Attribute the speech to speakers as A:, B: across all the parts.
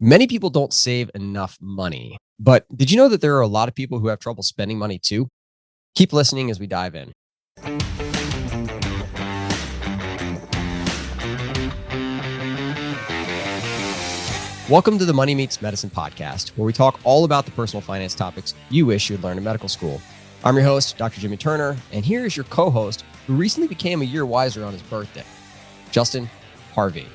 A: Many people don't save enough money, but did you know that there are a lot of people who have trouble spending money too? Keep listening as we dive in. Welcome to the Money Meets Medicine podcast, where we talk all about the personal finance topics you wish you'd learn in medical school. I'm your host, Dr. Jimmy Turner, and here is your co-host who recently became a year wiser on his birthday, Justin Harvey.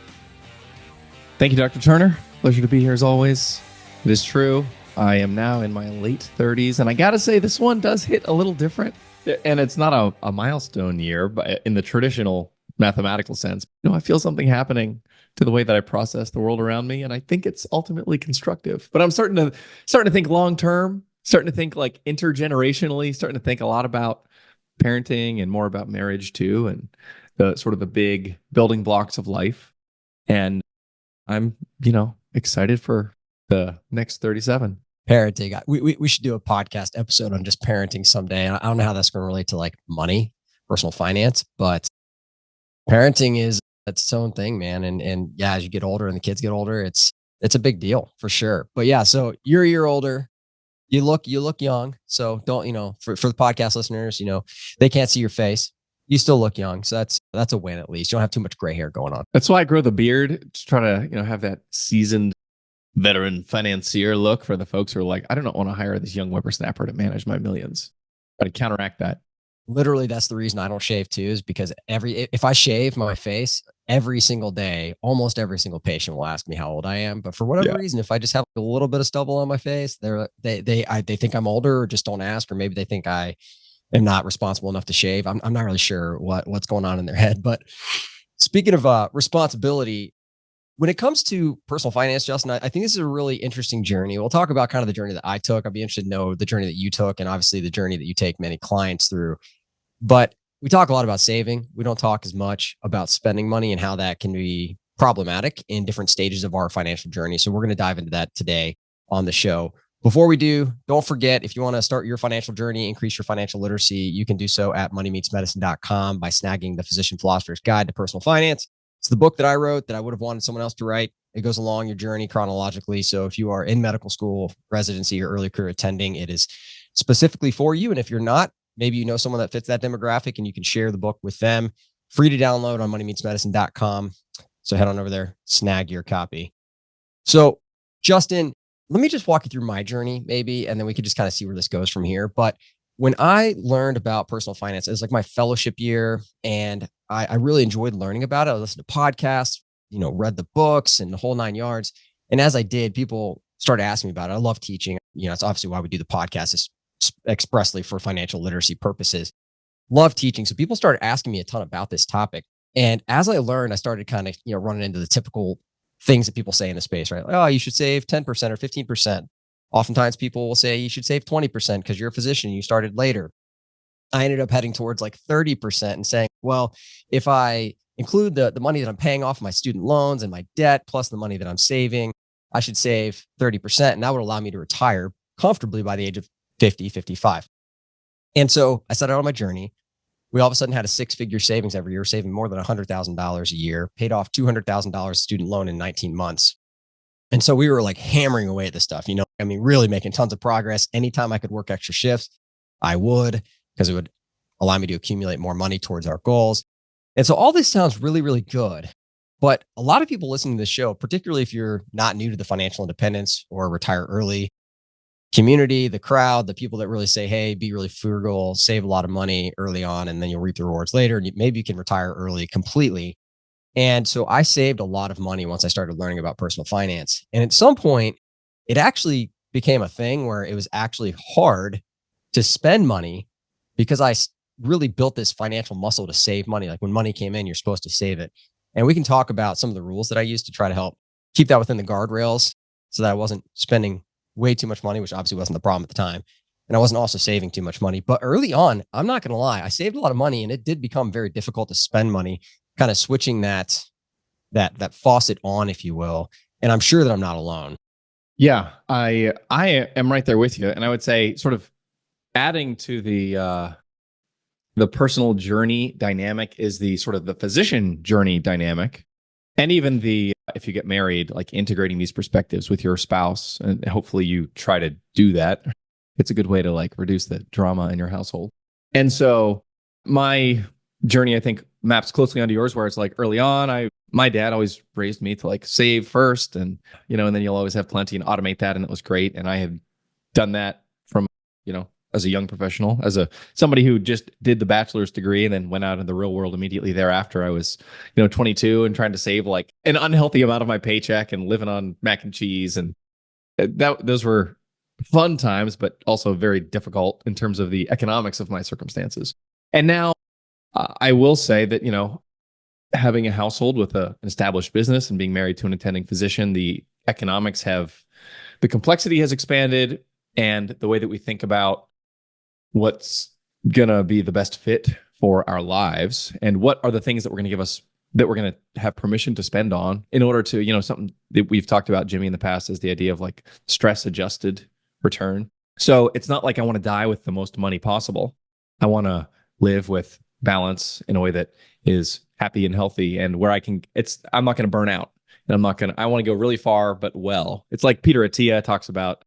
B: Thank you, Dr. Turner. Pleasure to be here as always. It is true. I am now in my late 30s, and I got to say this one does hit a little different. And it's not a milestone year, but in the traditional mathematical sense, I feel something happening to the way that I process the world around me, and I think it's ultimately constructive. But I'm starting to think long term, starting to think like intergenerationally, starting to think a lot about parenting and more about marriage too, and the sort of the big building blocks of life. And I'm, excited for the next 37.
A: Parenting. We should do a podcast episode on just parenting someday. I don't know how that's going to relate to like money, personal finance, but parenting is its own thing, man. And yeah, as you get older and the kids get older, it's a big deal for sure. But yeah, so you're a year older. You look young. So don't, for the podcast listeners, they can't see your face. You still look young. So that's a win at least. You don't have too much gray hair going on.
B: That's why I grow the beard to try to, have that seasoned veteran financier look for the folks who are like, I don't want to hire this young whippersnapper to manage my millions. Try to counteract that.
A: Literally, that's the reason I don't shave too, is because if I shave my face every single day, almost every single patient will ask me how old I am. But for whatever reason, if I just have a little bit of stubble on my face, they think I'm older, or just don't ask, or maybe they think I am not responsible enough to shave. I'm not really sure what's going on in their head. But speaking of responsibility, when it comes to personal finance, Justin, I think this is a really interesting journey. We'll talk about kind of the journey that I took. I'd be interested to know the journey that you took, and obviously the journey that you take many clients through. But we talk a lot about saving. We don't talk as much about spending money and how that can be problematic in different stages of our financial journey. So we're going to dive into that today on the show. Before we do, don't forget, if you want to start your financial journey, increase your financial literacy, you can do so at moneymeetsmedicine.com by snagging the Physician Philosopher's Guide to Personal Finance. It's the book that I wrote that I would have wanted someone else to write. It goes along your journey chronologically. So if you are in medical school, residency, or early career attending, it is specifically for you. And if you're not, maybe you know someone that fits that demographic and you can share the book with them. Free to download on moneymeetsmedicine.com. So head on over there, snag your copy. So Justin, let me just walk you through my journey maybe, and then we could just kind of see where this goes from here. But when I learned about personal finance, it was like my fellowship year, and I really enjoyed learning about it. I listened to podcasts, read the books and the whole 9 yards. And as I did, people started asking me about it. I love teaching. It's obviously why we do the podcast, is expressly for financial literacy purposes. Love teaching. So people started asking me a ton about this topic. And as I learned, I started kind of, running into the typical things that people say in the space, right? Like, oh, you should save 10% or 15%. Oftentimes people will say you should save 20% because you're a physician and you started later. I ended up heading towards like 30% and saying, well, if I include the money that I'm paying off my student loans and my debt, plus the money that I'm saving, I should save 30%. And that would allow me to retire comfortably by the age of 50, 55. And so I set out on my journey. We all of a sudden had a 6-figure savings every year, saving more than $100,000 a year, paid off $200,000 student loan in 19 months. And so we were like hammering away at this stuff, really making tons of progress. Anytime I could work extra shifts, I would, because it would allow me to accumulate more money towards our goals. And so all this sounds really, really good. But a lot of people listening to this show, particularly if you're not new to the financial independence or retire early community, the crowd, the people that really say, hey, be really frugal, save a lot of money early on, and then you'll reap the rewards later. And maybe you can retire early completely. And so I saved a lot of money once I started learning about personal finance. And at some point, it actually became a thing where it was actually hard to spend money because I really built this financial muscle to save money. Like when money came in, you're supposed to save it. And we can talk about some of the rules that I used to try to help keep that within the guardrails so that I wasn't spending way too much money, which obviously wasn't the problem at the time. And I wasn't also saving too much money. But early on, I'm not going to lie, I saved a lot of money, and it did become very difficult to spend money, kind of switching that faucet on, if you will. And I'm sure that I'm not alone.
B: Yeah, I am right there with you. And I would say sort of adding to the personal journey dynamic is the sort of the physician journey dynamic, and even the if you get married, like integrating these perspectives with your spouse, and hopefully you try to do that. It's a good way to like reduce the drama in your household. And so my journey, I think, maps closely onto yours, where it's like early on, my dad always raised me to like save first, and and then you'll always have plenty and automate that, and it was great. And I had done that from as a young professional, as a somebody who just did the bachelor's degree and then went out in the real world immediately thereafter. I was 22 and trying to save like an unhealthy amount of my paycheck and living on mac and cheese, and those were fun times, but also very difficult in terms of the economics of my circumstances. And now I will say that, having a household with an established business and being married to an attending physician, the the complexity has expanded, and the way that we think about what's going to be the best fit for our lives and what are the things that we're going to have permission to spend on in order to, something that we've talked about, Jimmy, in the past, is the idea of like stress adjusted return. So it's not like I want to die with the most money possible. I want to live with balance in a way that is happy and healthy, and where I'm not going to burn out, and I want to go really far, but well. It's like Peter Attia talks about,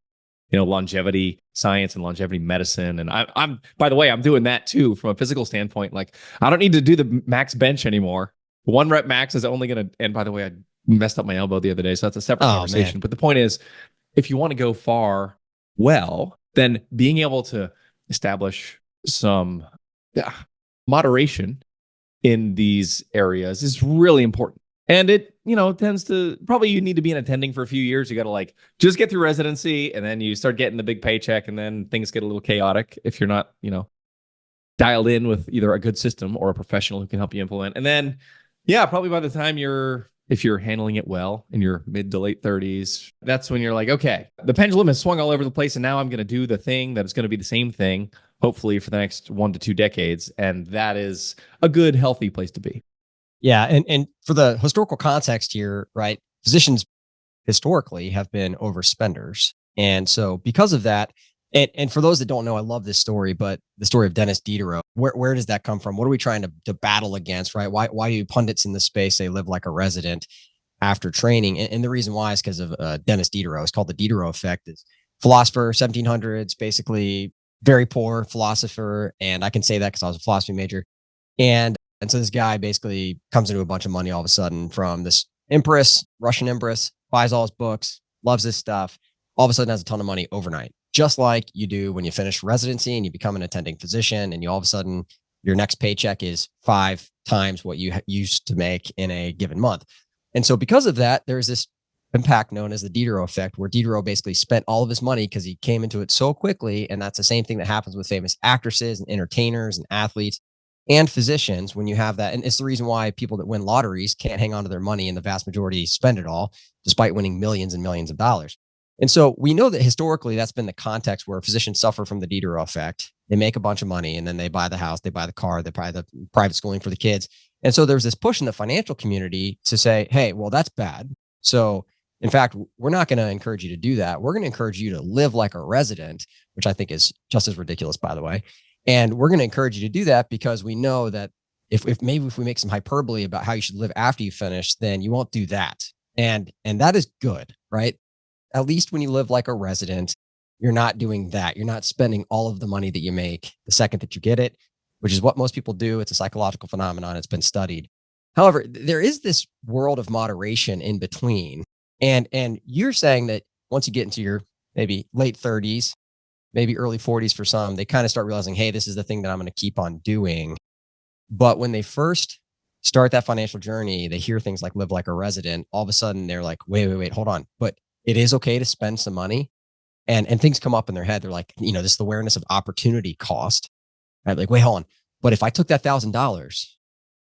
B: longevity science and longevity medicine. And I'm, by the way, I'm doing that too from a physical standpoint. Like, I don't need to do the max bench anymore. 1 rep max is only going to, and by the way, I messed up my elbow the other day, so that's a separate conversation. Man. But the point is, if you want to go far, well, then being able to establish some moderation in these areas is really important. And it, tends to, probably you need to be an attending for a few years. You got to like just get through residency, and then you start getting the big paycheck, and then things get a little chaotic if you're not, dialed in with either a good system or a professional who can help you implement. And then, probably by the time if you're handling it well in your mid to late 30s, that's when you're like, okay, the pendulum has swung all over the place, and now I'm going to do the thing that is going to be the same thing, hopefully for the next 1 to 2 decades. And that is a good, healthy place to be.
A: Yeah. And for the historical context here, right? Physicians historically have been overspenders. And so because of that, and for those that don't know, I love this story, but the story of Dennis Diderot, where does that come from? What are we trying to battle against, right? Why do pundits in this space say live like a resident after training? And the reason why is because of Dennis Diderot. It's called the Diderot effect. Is philosopher, 1700s, basically very poor philosopher. And I can say that because I was a philosophy major. And so this guy basically comes into a bunch of money all of a sudden from this empress, Russian empress, buys all his books, loves this stuff, all of a sudden has a ton of money overnight, just like you do when you finish residency and you become an attending physician, and you all of a sudden your next paycheck is 5 times what you used to make in a given month. And so because of that, there's this impact known as the Diderot effect, where Diderot basically spent all of his money because he came into it so quickly. And that's the same thing that happens with famous actresses and entertainers and athletes and physicians when you have that. And it's the reason why people that win lotteries can't hang on to their money, and the vast majority spend it all, despite winning millions and millions of dollars. And so we know that historically that's been the context where physicians suffer from the Diderot effect. They make a bunch of money, and then they buy the house, they buy the car, they buy the private schooling for the kids. And so there's this push in the financial community to say, hey, well, that's bad. So in fact, we're not going to encourage you to do that. We're going to encourage you to live like a resident, which I think is just as ridiculous, by the way. And we're going to encourage you to do that because we know that if we make some hyperbole about how you should live after you finish, then you won't do that. And that is good, right? At least when you live like a resident, you're not doing that. You're not spending all of the money that you make the second that you get it, which is what most people do. It's a psychological phenomenon. It's been studied. However, there is this world of moderation in between. And you're saying that once you get into your maybe late 30s, maybe early 40s for some, they kind of start realizing, hey, this is the thing that I'm going to keep on doing. But when they first start that financial journey, they hear things like live like a resident. All of a sudden, they're like, wait, hold on. But it is okay to spend some money. And things come up in their head. They're like, this is the awareness of opportunity cost. Right? Like, wait, hold on. But if I took that $1,000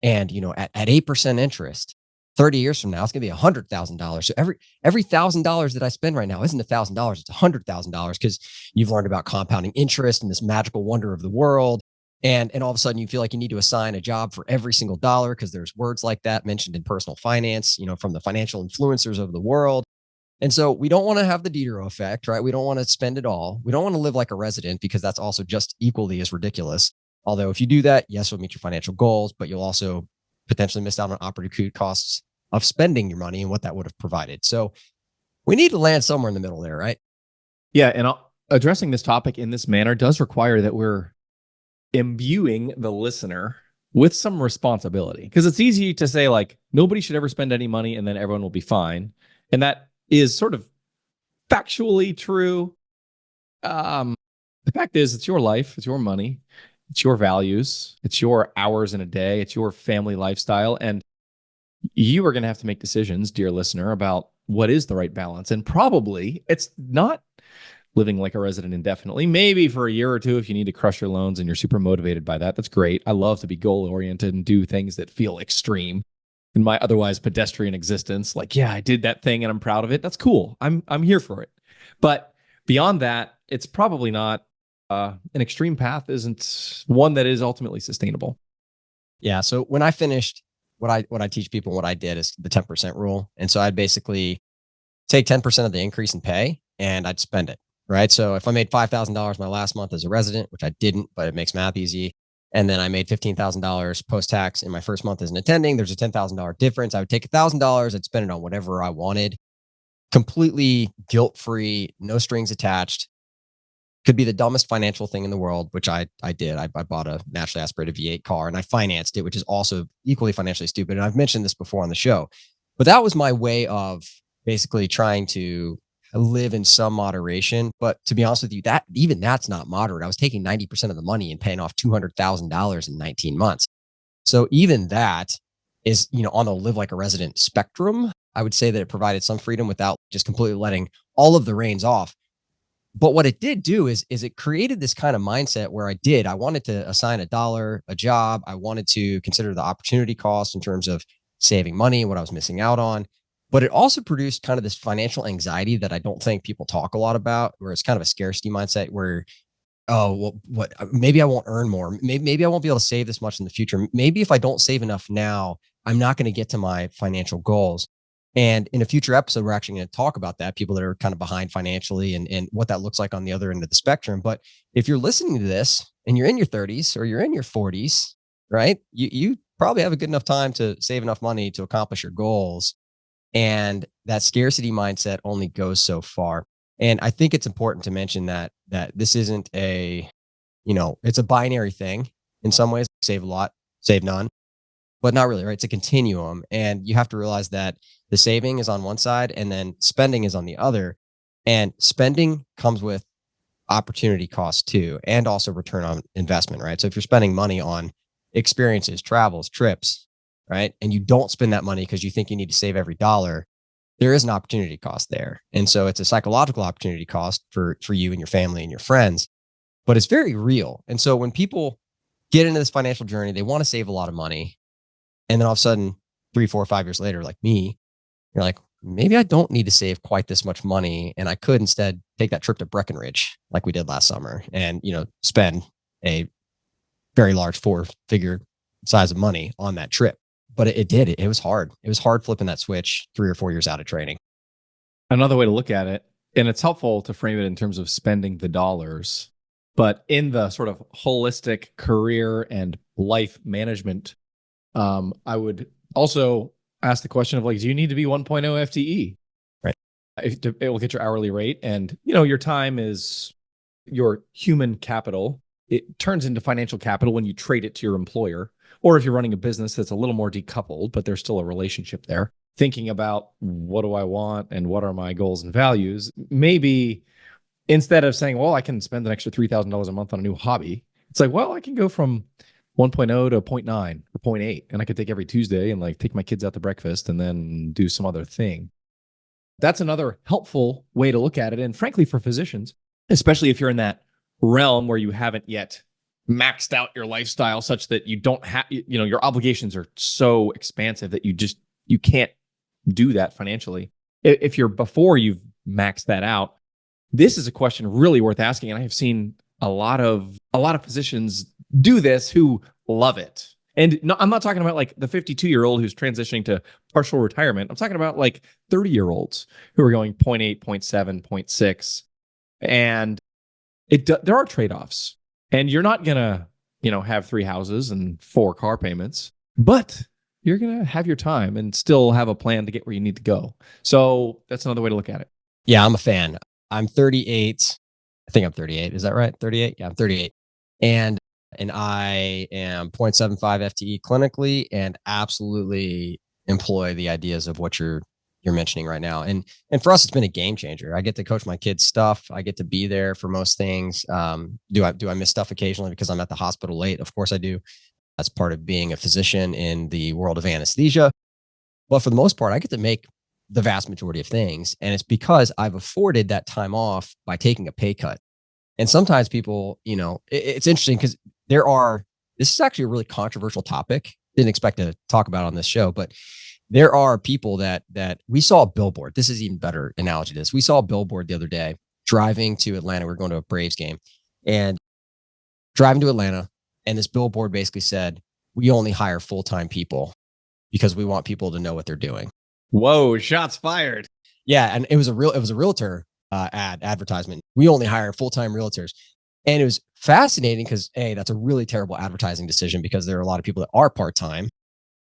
A: and, at 8% interest, 30 years from now, it's going to be $100,000. So every $1,000 that I spend right now isn't $1,000. It's $100,000 because you've learned about compounding interest and this magical wonder of the world. And all of a sudden you feel like you need to assign a job for every single dollar because there's words like that mentioned in personal finance, from the financial influencers of the world. And so we don't want to have the Diderot effect, right? We don't want to spend it all. We don't want to live like a resident because that's also just equally as ridiculous. Although if you do that, yes, you'll meet your financial goals, but you'll also potentially miss out on opportunity costs of spending your money and what that would have provided. So we need to land somewhere in the middle there, right?
B: Yeah. And addressing this topic in this manner does require that we're imbuing the listener with some responsibility, because it's easy to say like nobody should ever spend any money and then everyone will be fine. And that is sort of factually true. The fact is, it's your life, it's your money, it's your values, it's your hours in a day, it's your family lifestyle. And you are going to have to make decisions, dear listener, about what is the right balance. And probably it's not living like a resident indefinitely. Maybe for a year or two, if you need to crush your loans and you're super motivated by that, that's great. I love to be goal oriented and do things that feel extreme in my otherwise pedestrian existence. Like, yeah, I did that thing and I'm proud of it. That's cool. I'm here for it. But beyond that, it's probably not an extreme path. Isn't one that is ultimately sustainable.
A: Yeah. So when I finished, what I teach people, what I did is the 10% rule. And so I'd basically take 10% of the increase in pay and I'd spend it. Right. So if I made $5,000 my last month as a resident, which I didn't, but it makes math easy, and then I made $15,000 post tax in my first month as an attending, there's a $10,000 difference. I would take $1,000, I'd spend it on whatever I wanted, completely guilt free, no strings attached. Could be the dumbest financial thing in the world, which I did. I bought a naturally aspirated V8 car and I financed it, which is also equally financially stupid. And I've mentioned this before on the show, but that was my way of basically trying to live in some moderation. But to be honest with you, that even that's not moderate. I was taking 90% of the money and paying off $200,000 in 19 months. So even that is, on the live like a resident spectrum. I would say that it provided some freedom without just completely letting all of the reins off. But what it did do is it created this kind of mindset where I wanted to assign $1, a job. I wanted to consider the opportunity cost in terms of saving money, what I was missing out on. But it also produced kind of this financial anxiety that I don't think people talk a lot about, where it's kind of a scarcity mindset where, oh, well, maybe I won't earn more. Maybe I won't be able to save this much in the future. Maybe if I don't save enough now, I'm not going to get to my financial goals. And in a future episode, we're actually going to talk about that, people that are kind of behind financially and what that looks like on the other end of the spectrum. But if you're listening to this and you're in your 30s or you're in your 40s, right, you probably have a good enough time to save enough money to accomplish your goals. And that scarcity mindset only goes so far. And I think it's important to mention that this isn't it's a binary thing in some ways. Save a lot, save none, but not really, right? It's a continuum. And you have to realize that the saving is on one side and then spending is on the other. And spending comes with opportunity cost too, and also return on investment, right? So if you're spending money on experiences, travels, trips, right, and you don't spend that money because you think you need to save every dollar, there is an opportunity cost there. And so it's a psychological opportunity cost for you and your family and your friends, but it's very real. And so when people get into this financial journey, they want to save a lot of money. And then all of a sudden, 3, 4, 5 years later, like me, you're like, maybe I don't need to save quite this much money. And I could instead take that trip to Breckenridge like we did last summer and, spend a very large 4-figure size of money on that trip. But it was hard. It was hard flipping that switch 3 or 4 years out of training.
B: Another way to look at it, and it's helpful to frame it in terms of spending the dollars, but in the sort of holistic career and life management, I would also ask the question of like, do you need to be 1.0 FTE?
A: Right.
B: It will get your hourly rate, and your time is your human capital. It turns into financial capital when you trade it to your employer, or if you're running a business that's a little more decoupled, but there's still a relationship there. Thinking about what do I want and what are my goals and values, maybe instead of saying, well, I can spend an extra $3,000 a month on a new hobby, it's like, well, I can go from 1.0 to 0.9 or 0.8, and I could take every Tuesday and like take my kids out to breakfast and then do some other thing. That's another helpful way to look at it. And frankly, for physicians, especially if you're in that realm where you haven't yet maxed out your lifestyle such that you don't have, your obligations are so expansive that you can't do that financially. If you're before you've maxed that out, this is a question really worth asking. And I have seen a lot of physicians do this who love it. And no, I'm not talking about like the 52-year-old who's transitioning to partial retirement. I'm talking about like 30-year-olds who are going 0.8, 0.7, 0.6. And there are trade-offs. And you're not going to, have 3 houses and 4 car payments. But you're going to have your time and still have a plan to get where you need to go. So that's another way to look at it.
A: Yeah, I'm a fan. I'm 38. I think I'm 38. Is that right? 38? Yeah, I'm 38. And I am 0.75 FTE clinically and absolutely employ the ideas of what you're mentioning right now. And for us, it's been a game changer. I get to coach my kids' stuff. I get to be there for most things. Do I miss stuff occasionally because I'm at the hospital late? Of course I do. That's part of being a physician in the world of anesthesia. But for the most part, I get to make the vast majority of things. And it's because I've afforded that time off by taking a pay cut. And sometimes people, it's interesting because this is actually a really controversial topic. Didn't expect to talk about on this show, but there are people that we saw a billboard. This is even better analogy to this. We saw a billboard the other day driving to Atlanta. We were going to a Braves game and driving to Atlanta. And this billboard basically said, we only hire full-time people because we want people to know what they're doing.
B: Whoa, shots fired.
A: Yeah. And it was a realtor advertisement. We only hire full-time realtors. And it was fascinating because that's a really terrible advertising decision because there are a lot of people that are part-time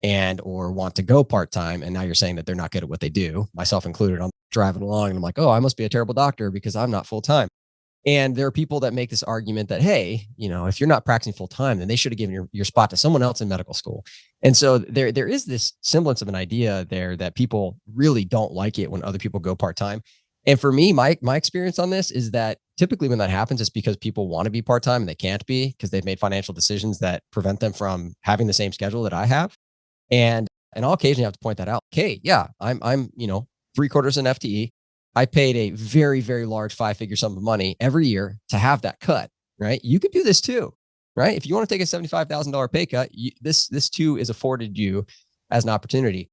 A: and or want to go part-time. And now you're saying that they're not good at what they do, myself included. I'm driving along and I'm like, oh, I must be a terrible doctor because I'm not full-time. And there are people that make this argument that, hey, if you're not practicing full-time, then they should have given your spot to someone else in medical school. And so there is this semblance of an idea there that people really don't like it when other people go part-time. And for me, my experience on this is that typically when that happens, it's because people want to be part-time and they can't be because they've made financial decisions that prevent them from having the same schedule that I have. And I'll occasionally have to point that out. Okay, yeah, I'm 3/4 an FTE. I paid a very, very large 5-figure sum of money every year to have that cut, right? You could do this too, right? If you want to take a $75,000 pay cut, this too is afforded you as an opportunity.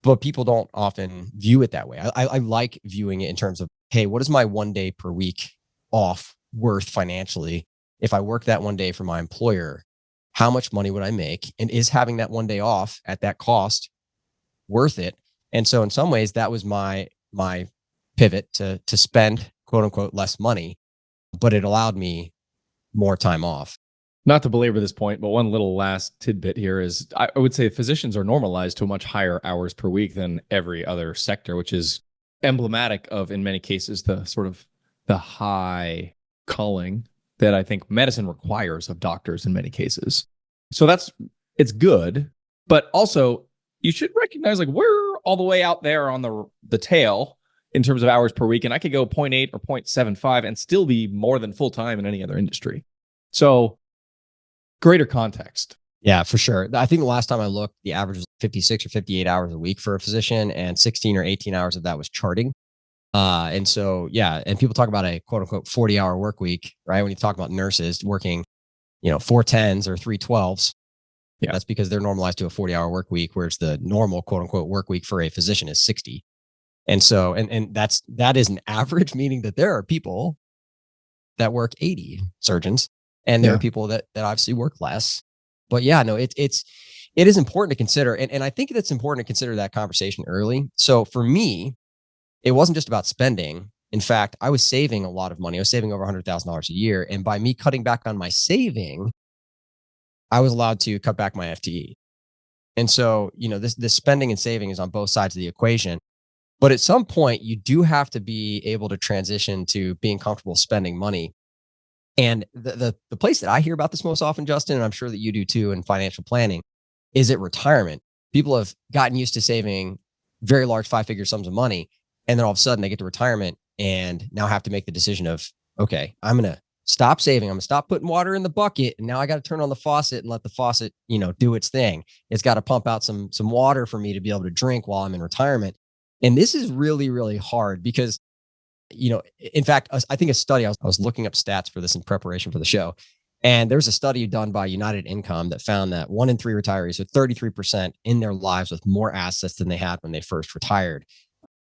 A: But people don't often view it that way. I like viewing it in terms of, hey, what is my 1 day per week off worth financially? If I work that 1 day for my employer, how much money would I make? And is having that 1 day off at that cost worth it? And so in some ways, that was my pivot to spend, quote unquote, less money, but it allowed me more time off.
B: Not to belabor this point, but one little last tidbit here is I would say physicians are normalized to a much higher hours per week than every other sector, which is emblematic of, in many cases, the sort of the high calling that I think medicine requires of doctors in many cases. So it's good, but also you should recognize like we're all the way out there on the tail in terms of hours per week. And I could go 0.8 or 0.75 and still be more than full-time in any other industry. So greater context.
A: Yeah, for sure. I think the last time I looked, the average was 56 or 58 hours a week for a physician, and 16 or 18 hours of that was charting. And so, yeah, and people talk about a quote unquote 40-hour work week, right? When you talk about nurses working, 4 10s or 3 12s, yeah, that's because they're normalized to a 40-hour work week, whereas the normal quote unquote work week for a physician is 60. And so, and that is an average, meaning that there are people that work 80 surgeons. And there are people that obviously work less. But yeah, no, it is important to consider. And I think it's important to consider that conversation early. So for me, it wasn't just about spending. In fact, I was saving a lot of money. I was saving over $100,000 a year. And by me cutting back on my saving, I was allowed to cut back my FTE. And so, this spending and saving is on both sides of the equation. But at some point, you do have to be able to transition to being comfortable spending money. And the place that I hear about this most often, Justin, and I'm sure that you do too in financial planning, is at retirement. People have gotten used to saving very large 5-figure sums of money. And then all of a sudden they get to retirement and now have to make the decision of, okay, I'm going to stop saving. I'm going to stop putting water in the bucket. And now I got to turn on the faucet and let the faucet, do its thing. It's got to pump out some water for me to be able to drink while I'm in retirement. And this is really, really hard because in fact, I think a study, I was looking up stats for this in preparation for the show. And there's a study done by United Income that found that 1 in 3 retirees are 33% in their lives with more assets than they had when they first retired.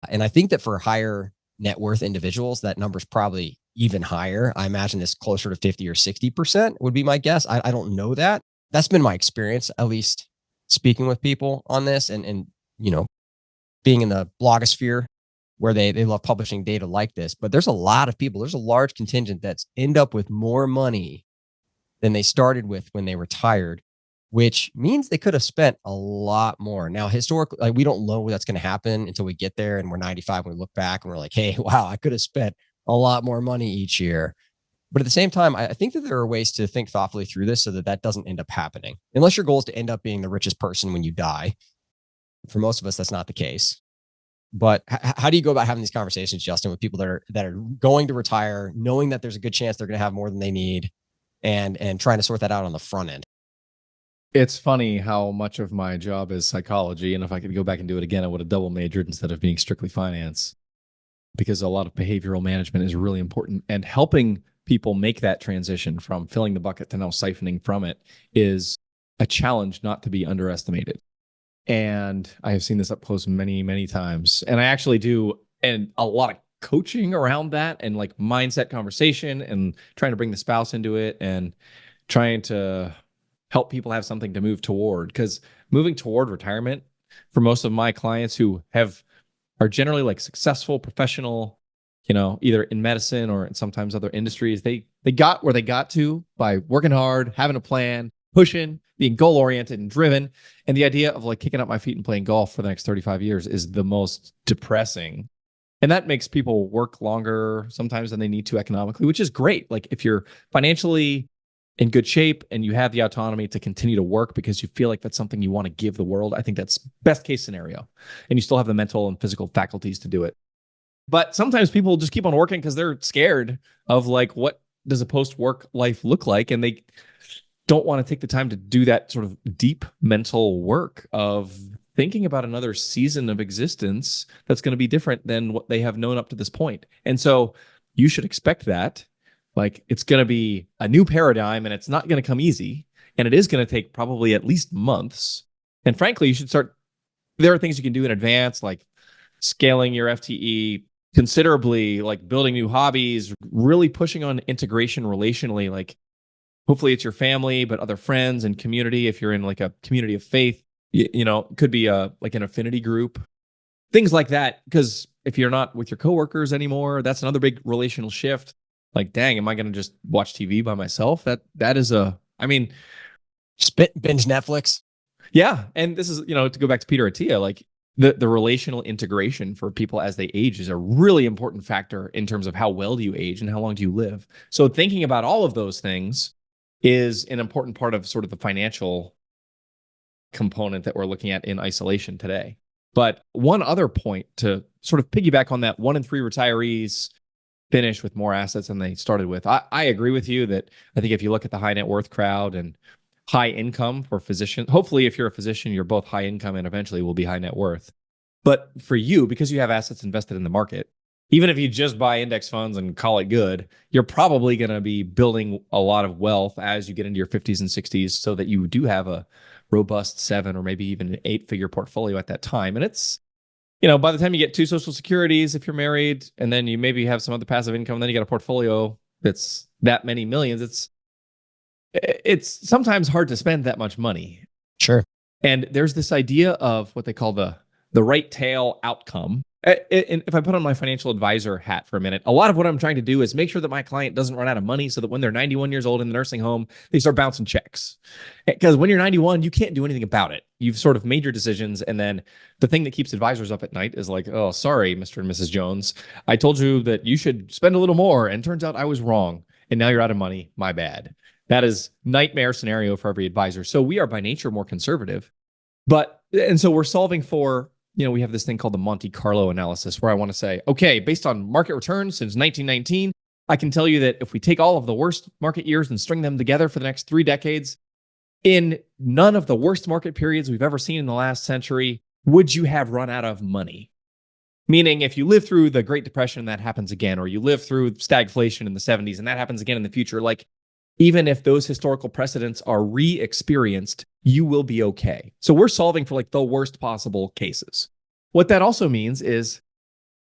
A: And I think that for higher net worth individuals, that number's probably even higher. I imagine it's closer to 50 or 60% would be my guess. I don't know that. That's been my experience, at least speaking with people on this and being in the blogosphere where they love publishing data like this. But there's a lot of people, there's a large contingent that's end up with more money than they started with when they retired which means they could have spent a lot more. Now, historically, like, we don't know that's going to happen until we get there and we're 95 and we look back and we're like, hey, wow, I could have spent a lot more money each year. But at the same time, I think that there are ways to think thoughtfully through this so that that doesn't end up happening. Unless your goal is to end up being the richest person when you die. For most of us, that's not the case. But how do you go about having these conversations, Justin, with people that are going to retire, knowing that there's a good chance they're going to have more than they need, and trying to sort that out on the front end?
B: It's funny how much of my job is psychology, and if I could go back and do it again, I would have double majored instead of being strictly finance, because a lot of behavioral management is really important, and helping people make that transition from filling the bucket to now siphoning from it is a challenge not to be underestimated. And I have seen this up close many, many times. And I actually do and a lot of coaching around that, and like mindset conversation, and trying to bring the spouse into it, and trying to help people have something to move toward. Because moving toward retirement, for most of my clients who are generally like successful professional, either in medicine or in sometimes other industries, they got where they got to by working hard, having a plan, pushing, being goal oriented and driven. And the idea of like kicking up my feet and playing golf for the next 35 years is the most depressing. And that makes people work longer sometimes than they need to economically, which is great. Like if you're financially in good shape and you have the autonomy to continue to work because you feel like that's something you want to give the world, I think that's best case scenario. And you still have the mental and physical faculties to do it. But sometimes people just keep on working because they're scared of like, what does a post-work life look like? And they don't want to take the time to do that sort of deep mental work of thinking about another season of existence that's going to be different than what they have known up to this point. And so you should expect that. Like, it's going to be a new paradigm, and it's not going to come easy. And it is going to take probably at least months. And frankly, you should start. There are things you can do in advance, like scaling your FTE considerably, like building new hobbies, really pushing on integration relationally. Like, hopefully it's your family, but other friends and community. If you're in like a community of faith, it could be like an affinity group, things like that. Because if you're not with your coworkers anymore, that's another big relational shift. Like, dang, am I going to just watch TV by myself? That is
A: Binge Netflix.
B: Yeah. And this is, to go back to Peter Attia, like the relational integration for people as they age is a really important factor in terms of how well do you age and how long do you live. So thinking about all of those things is an important part of sort of the financial component that we're looking at in isolation today. But one other point to sort of piggyback on that, 1 in 3 retirees finish with more assets than they started with. I agree with you that I think if you look at the high net worth crowd and high income for physicians, hopefully if you're a physician, you're both high income and eventually will be high net worth. But for you, because you have assets invested in the market, even if you just buy index funds and call it good, you're probably going to be building a lot of wealth as you get into your 50s and 60s so that you do have a robust 7 or maybe even an 8-figure portfolio at that time. And it's, by the time you get 2 Social Securities, if you're married, and then you maybe have some other passive income, then you got a portfolio that's that many millions. It's sometimes hard to spend that much money.
A: Sure.
B: And there's this idea of what they call the right tail outcome. And if I put on my financial advisor hat for a minute, a lot of what I'm trying to do is make sure that my client doesn't run out of money so that when they're 91 years old in the nursing home, they start bouncing checks. Because when you're 91, you can't do anything about it. You've sort of made your decisions. And then the thing that keeps advisors up at night is like, oh, sorry, Mr. and Mrs. Jones. I told you that you should spend a little more. And turns out I was wrong. And now you're out of money. My bad. That is nightmare scenario for every advisor. So we are by nature more conservative. And so we're solving for, we have this thing called the Monte Carlo analysis where I want to say, okay, based on market returns since 1919, I can tell you that if we take all of the worst market years and string them together for the next 3 decades, in none of the worst market periods we've ever seen in the last century, would you have run out of money? Meaning if you live through the Great Depression and that happens again, or you live through stagflation in the 70s and that happens again in the future, like even if those historical precedents are re-experienced, you will be okay. So we're solving for like the worst possible cases. What that also means is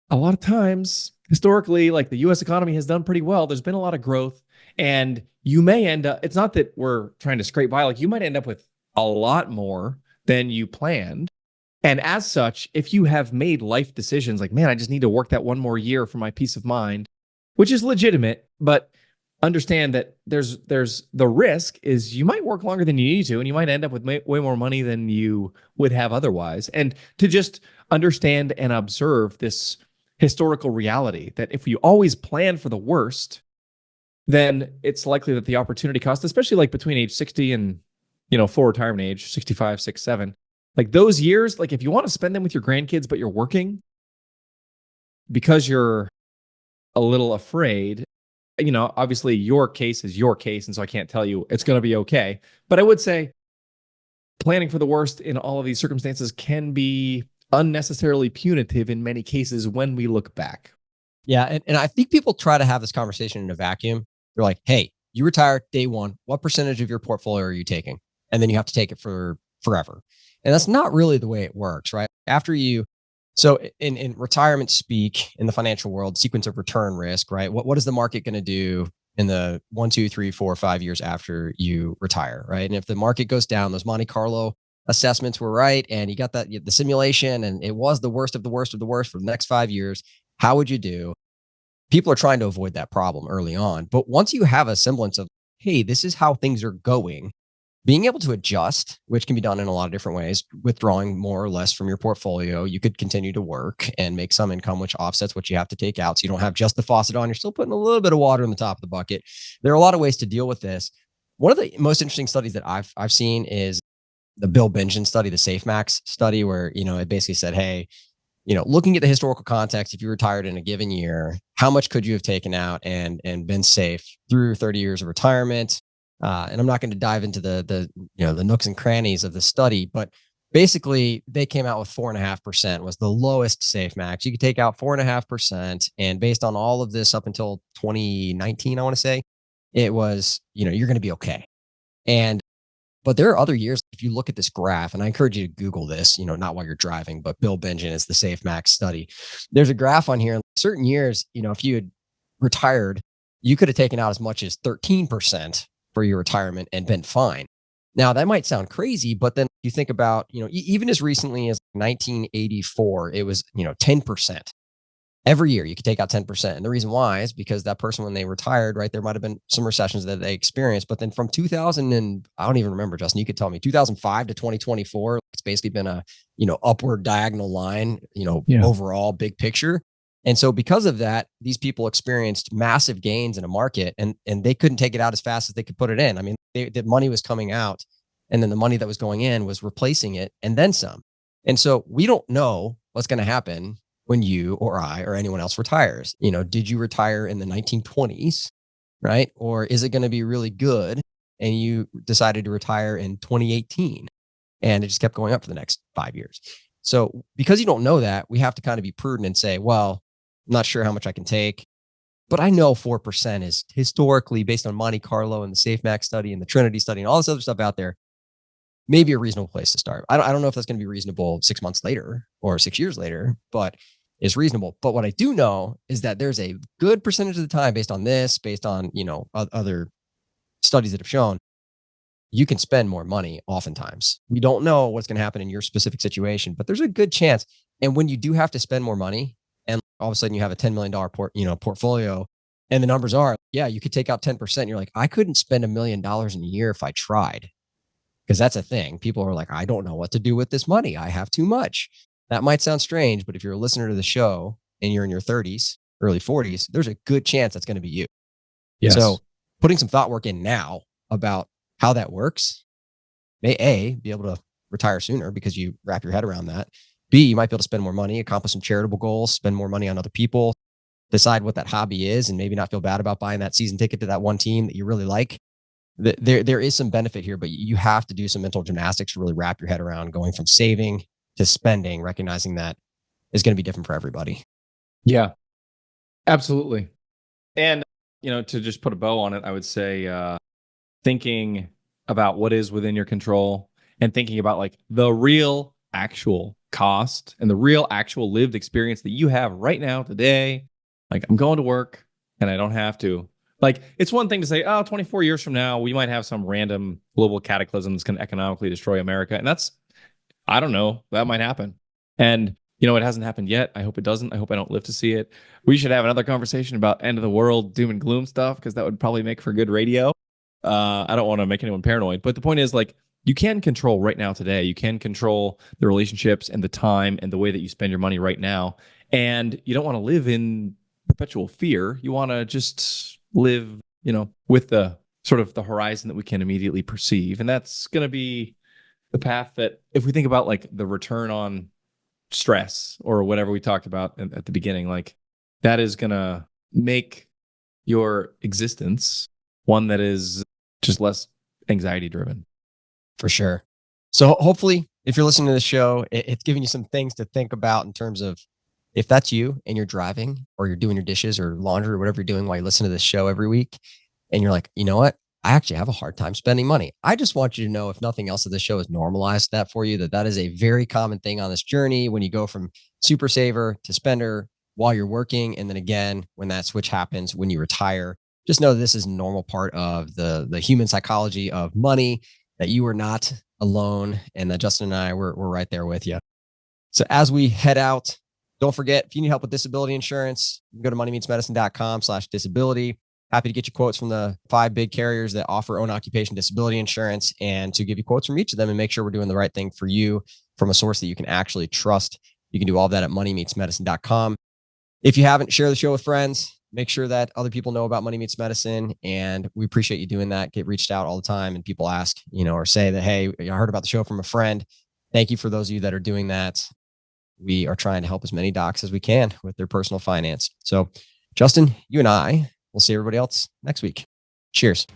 B: a lot of times, historically, like the US economy has done pretty well. There's been a lot of growth, and you may end up, it's not that we're trying to scrape by, like you might end up with a lot more than you planned. And as such, if you have made life decisions like, man, I just need to work that one more year for my peace of mind, which is legitimate, but understand that there's the risk is you might work longer than you need to, and you might end up with way more money than you would have otherwise. And to just understand and observe this historical reality that if you always plan for the worst, then it's likely that the opportunity cost, especially like between age 60 and full retirement age, 65, 6, 7, like those years, like if you want to spend them with your grandkids, but you're working because you're a little afraid, obviously your case is your case. And so I can't tell you it's going to be okay. But I would say planning for the worst in all of these circumstances can be unnecessarily punitive in many cases when we look back.
A: Yeah. And I think people try to have this conversation in a vacuum. They're like, hey, you retire day one. What percentage of your portfolio are you taking? And then you have to take it for forever. And that's not really the way it works, right? So in retirement speak in the financial world, sequence of return risk, right? What is the market going to do in the 1, 2, 3, 4, 5 years after you retire, right? And if the market goes down, those Monte Carlo assessments were right, and you got the simulation, and it was the worst of the worst of the worst for the next 5 years, how would you do? People are trying to avoid that problem early on. But once you have a semblance of, hey, this is how things are going, being able to adjust, which can be done in a lot of different ways, withdrawing more or less from your portfolio, you could continue to work and make some income, which offsets what you have to take out. So you don't have just the faucet on. You're still putting a little bit of water in the top of the bucket. There are a lot of ways to deal with this. One of the most interesting studies that I've seen is the Bill Benjamin study, the SafeMax study, where, it basically said, hey, looking at the historical context, if you retired in a given year, how much could you have taken out and been safe through 30 years of retirement? And I'm not going to dive into the nooks and crannies of the study, but basically they came out with 4.5% was the lowest safe max. You could take out 4.5%. And based on all of this up until 2019, I want to say, it was, you're going to be okay. But there are other years, if you look at this graph, and I encourage you to Google this, not while you're driving, but Bill Benjamin is the Safe Max study. There's a graph on here. Certain years, if you had retired, you could have taken out as much as 13% for your retirement and been fine. Now, that might sound crazy, but then you think about, even as recently as 1984, it was, 10%. Every year you could take out 10%. And the reason why is because that person, when they retired, right, there might have been some recessions that they experienced. But then from 2000 and I don't even remember, Justin, you could tell me 2005 to 2024, it's basically been a, upward diagonal line, overall big picture. And so because of that, these people experienced massive gains in a market and they couldn't take it out as fast as they could put it in. I mean, the money was coming out and then the money that was going in was replacing it and then some. And so we don't know what's going to happen when you or I or anyone else retires. Did you retire in the 1920s, right? Or is it going to be really good and you decided to retire in 2018 and it just kept going up for the next 5 years? So because you don't know that, we have to kind of be prudent and say, well, I'm not sure how much I can take, but I know 4% is historically, based on Monte Carlo and the SafeMax study and the Trinity study and all this other stuff out there, maybe a reasonable place to start. I don't know if that's going to be reasonable 6 months later or 6 years later, but it's reasonable. But what I do know is that there's a good percentage of the time, based on this, based on, other studies that have shown, you can spend more money oftentimes. We don't know what's going to happen in your specific situation, but there's a good chance. And when you do have to spend more money and all of a sudden you have a $10 million portfolio and the numbers are, yeah, you could take out 10%. You're like, I couldn't spend $1 million in a year if I tried. Because that's a thing. People are like, I don't know what to do with this money. I have too much. That might sound strange, but if you're a listener to the show and you're in your 30s, early 40s, there's a good chance that's going to be you. Yes. So putting some thought work in now about how that works may A, be able to retire sooner because you wrap your head around that. B, you might be able to spend more money, accomplish some charitable goals, spend more money on other people, decide what that hobby is, and maybe not feel bad about buying that season ticket to that one team that you really like. There is some benefit here, but you have to do some mental gymnastics to really wrap your head around going from saving to spending, recognizing that is going to be different for everybody.
B: Yeah, absolutely. And, to just put a bow on it, I would say thinking about what is within your control and thinking about like the real actual cost and the real actual lived experience that you have right now today. Like, I'm going to work and I don't have to. Like, it's one thing to say, 24 years from now, we might have some random global cataclysm that's going to economically destroy America. And that's, I don't know, that might happen. And, It hasn't happened yet. I hope it doesn't. I hope I don't live to see it. We should have another conversation about end of the world, doom and gloom stuff, because that would probably make for good radio. I don't want to make anyone paranoid, but the point is, like, you can control right now today. You can control the relationships and the time and the way that you spend your money right now. And you don't want to live in perpetual fear. You want to just live, with the sort of the horizon that we can immediately perceive. And that's going to be the path that, if we think about like the return on stress or whatever we talked about at the beginning, like that is going to make your existence one that is just less anxiety driven.
A: For sure. So hopefully, if you're listening to the show, it's giving you some things to think about in terms of, if that's you and you're driving or you're doing your dishes or laundry or whatever you're doing while you listen to this show every week, and you're like, you know what? I actually have a hard time spending money. I just want you to know, if nothing else, that this show has normalized that for you, that is a very common thing on this journey when you go from super saver to spender while you're working. And then again, when that switch happens, when you retire, just know that this is a normal part of the human psychology of money, that you are not alone, and that Justin and I, we're right there with you. So as we head out, don't forget, if you need help with disability insurance, you can go to moneymeetsmedicine.com/disability. Happy to get you quotes from the 5 big carriers that offer own occupation disability insurance, and to give you quotes from each of them and make sure we're doing the right thing for you from a source that you can actually trust. You can do all of that at moneymeetsmedicine.com. If you haven't, share the show with friends. Make sure that other people know about Money Meets Medicine, and we appreciate you doing that. Get reached out all the time, and people ask, or say that, hey, I heard about the show from a friend. Thank you for those of you that are doing that. We are trying to help as many docs as we can with their personal finance. So, Justin, you and I will see everybody else next week. Cheers.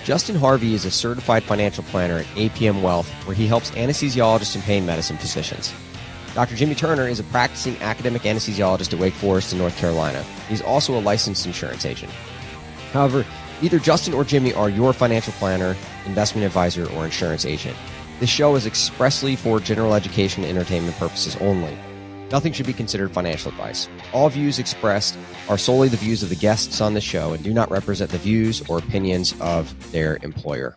A: Justin Harvey is a certified financial planner at APM Wealth, where he helps anesthesiologists and pain medicine physicians. Dr. Jimmy Turner is a practicing academic anesthesiologist at Wake Forest in North Carolina. He's also a licensed insurance agent. However, either Justin or Jimmy are your financial planner, investment advisor, or insurance agent. This show is expressly for general education and entertainment purposes only. Nothing should be considered financial advice. All views expressed are solely the views of the guests on the show and do not represent the views or opinions of their employer.